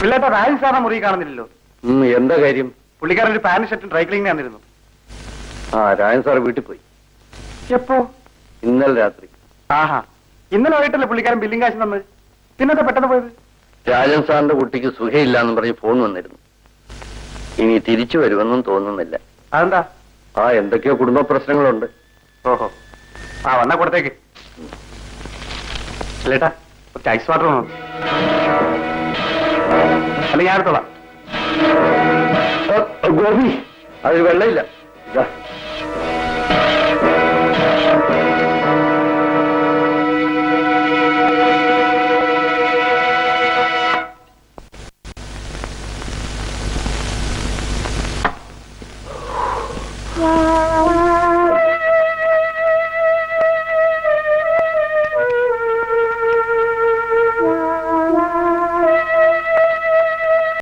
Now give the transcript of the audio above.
പിള്ളേട്ട രാജൻ സാറിനെ മുറി കാണുന്നില്ലല്ലോ. എന്താ കാര്യം? പുള്ളിക്കാരൻ ഒരു പാന്റ് ഷർട്ടും ഡ്രൈ ക്ലീനിങ് തന്നിരുന്നു. ആ, രാജൻ സാർ വീട്ടിൽ പോയി. എപ്പോ? ഇന്നലെ രാത്രി. ആഹാ, ഇന്നലെ വൈകിട്ടല്ലേ പുള്ളിക്കാരൻ ബില്ലിംഗ് കാശ് തന്നത്? പിന്നെന്താ പെട്ടെന്ന് പോയത്? രാജൻ സാറിന്റെ കുട്ടിക്ക് സുഖമില്ല എന്ന് പറഞ്ഞ് ഫോൺ വന്നിരുന്നു. ഇനി തിരിച്ചു വരുമെന്നും തോന്നുന്നില്ല. അതെന്താ? എന്തൊക്കെയോ കുടുംബ പ്രശ്നങ്ങളുണ്ട്. ഓഹോ, വന്നാ കൊടുത്തേക്ക്. അല്ലേട്ടാ, കുറച്ച് ഐസ് വാട്ടർ വേണം. അല്ല, ഞാൻ എടുത്തോളാം. ഗോപി, അതിൽ വെള്ളമില്ല. Wow.